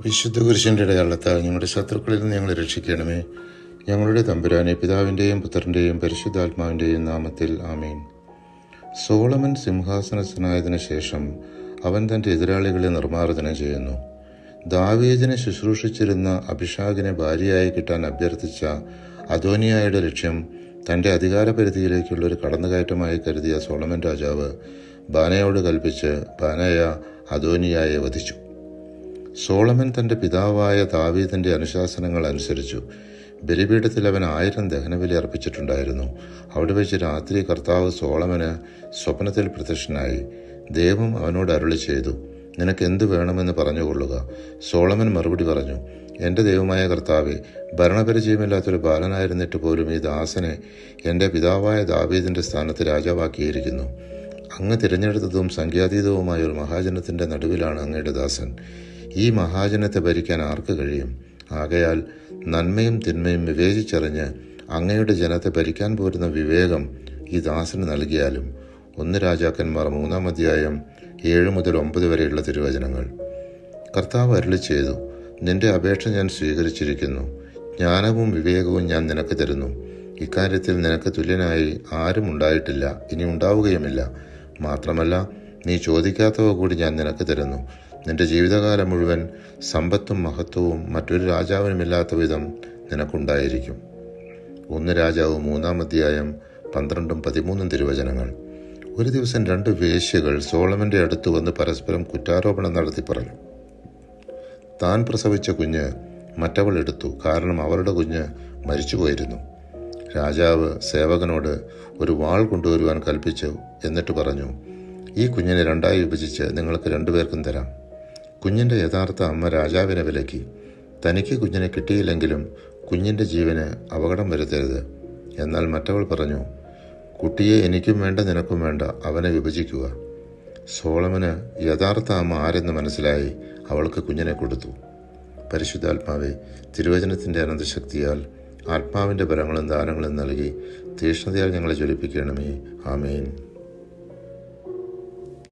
വിശുദ്ധ കുരിശിൻ്റെ അടയാളത്താൽ ഞങ്ങളുടെ ശത്രുക്കളിൽ നിന്ന് ഞങ്ങളെ രക്ഷിക്കണമേ. ഞങ്ങളുടെ തമ്പുരാനെ, പിതാവിൻ്റെയും പുത്രൻ്റെയും പരിശുദ്ധാത്മാവിൻ്റെയും നാമത്തിൽ ആമേൻ. സോളമൻ സിംഹാസനസ്ഥനായതിനു ശേഷം അവൻ തൻ്റെ എതിരാളികളെ നിർമ്മാർജ്ജനം ചെയ്യുന്നു. ദാവീദിനെ ശുശ്രൂഷിച്ചിരുന്ന അഭിഷാഗിനെ ഭാര്യയായി കിട്ടാൻ അഭ്യർത്ഥിച്ച അദോനിയായുടെ ലക്ഷ്യം തൻ്റെ അധികാരപരിധിയിലേക്കുള്ള ഒരു കടന്നുകയറ്റമായി കരുതിയ സോളമൻ രാജാവ് ബാനയോട് കൽപ്പിച്ച് ബാനയ അദോനിയായെ വധിച്ചു. സോളമൻ തൻ്റെ പിതാവായ ദാവീദിൻ്റെ അനുശാസനങ്ങൾ അനുസരിച്ചു. ബലിപീഠത്തിൽ അവൻ 1000 ദഹനബലി അർപ്പിച്ചിട്ടുണ്ടായിരുന്നു. അവിടെ വെച്ച് രാത്രി കർത്താവ് സോളമന് സ്വപ്നത്തിൽ പ്രത്യക്ഷനായി. ദൈവം അവനോട് അരുളി ചെയ്തു, നിനക്ക് എന്ത് വേണമെന്ന് പറഞ്ഞുകൊള്ളുക. സോളമൻ മറുപടി പറഞ്ഞു, എൻ്റെ ദൈവമായ കർത്താവെ, ഭരണപരിചയമില്ലാത്തൊരു ബാലനായിരുന്നിട്ട് പോലും ഈ ദാസനെ എൻ്റെ പിതാവായ ദാവീദിൻ്റെ സ്ഥാനത്ത് രാജാവാക്കിയിരിക്കുന്നു. അങ്ങ് തിരഞ്ഞെടുത്തതും സംഖ്യാതീതവുമായ ഒരു മഹാജനത്തിൻ്റെ നടുവിലാണ് അങ്ങയുടെ ദാസൻ. ഈ മഹാജനത്തെ ഭരിക്കാൻ ആർക്ക് കഴിയും? ആകയാൽ നന്മയും തിന്മയും വിവേചിച്ചറിഞ്ഞ് അങ്ങയുടെ ജനത്തെ ഭരിക്കാൻ പോരുന്ന വിവേകം ഈ ദാസന് നൽകിയാലും. 1 രാജാക്കന്മാർ 3-ാം അധ്യായം 7 മുതൽ 9 വരെയുള്ള തിരുവചനങ്ങൾ. കർത്താവ് അരുളി ചെയ്തു, നിന്റെ അപേക്ഷ ഞാൻ സ്വീകരിച്ചിരിക്കുന്നു. ജ്ഞാനവും വിവേകവും ഞാൻ നിനക്ക് തരുന്നു. ഇക്കാര്യത്തിൽ നിനക്ക് തുല്യനായി ആരും ഉണ്ടായിട്ടില്ല, ഇനി ഉണ്ടാവുകയുമില്ല. മാത്രമല്ല, നീ ചോദിക്കാത്തവ കൂടി ഞാൻ നിനക്ക് തരുന്നു. നിന്റെ ജീവിതകാലം മുഴുവൻ സമ്പത്തും മഹത്വവും മറ്റൊരു രാജാവിനുമില്ലാത്ത വിധം നിനക്കുണ്ടായിരിക്കും. 1 രാജാവ് 3-ാം അധ്യായം 12-13 തിരുവചനങ്ങൾ. ഒരു ദിവസം 2 വേശ്യകൾ സോളമന്റെ അടുത്ത് വന്ന് പരസ്പരം കുറ്റാരോപണം നടത്തി പറഞ്ഞു, താൻ പ്രസവിച്ച കുഞ്ഞ് മറ്റവൾ എടുത്തു, കാരണം അവളുടെ കുഞ്ഞ് മരിച്ചുപോയിരുന്നു. രാജാവ് സേവകനോട് ഒരു വാൾ കൊണ്ടുവരുവാൻ കൽപ്പിച്ചു. എന്നിട്ട് പറഞ്ഞു, ഈ കുഞ്ഞിനെ 2ആയി വിഭജിച്ച് നിങ്ങൾക്ക് 2 പേർക്കും തരാം. കുഞ്ഞിൻ്റെ യഥാർത്ഥ അമ്മ രാജാവിനെ വിലക്കി. തനിക്ക് കുഞ്ഞിനെ കിട്ടിയില്ലെങ്കിലും കുഞ്ഞിൻ്റെ ജീവന് അപകടം വരുത്തരുത്. എന്നാൽ മറ്റവൾ പറഞ്ഞു, കുട്ടിയെ എനിക്കും വേണ്ട, നിനക്കും വേണ്ട, അവനെ വിഭജിക്കുക. സോളമന് യഥാർത്ഥ അമ്മ ആരെന്ന് മനസ്സിലായി. അവൾക്ക് കുഞ്ഞിനെ കൊടുത്തു. പരിശുദ്ധാത്മാവെ, തിരുവചനത്തിൻ്റെ അനന്തശക്തിയാൽ ആത്മാവിൻ്റെ ബലങ്ങളും ദാനങ്ങളും നൽകി തീക്ഷ്ണതയാൽ ഞങ്ങളെ ജ്വലിപ്പിക്കണമേ. ആമേൻ.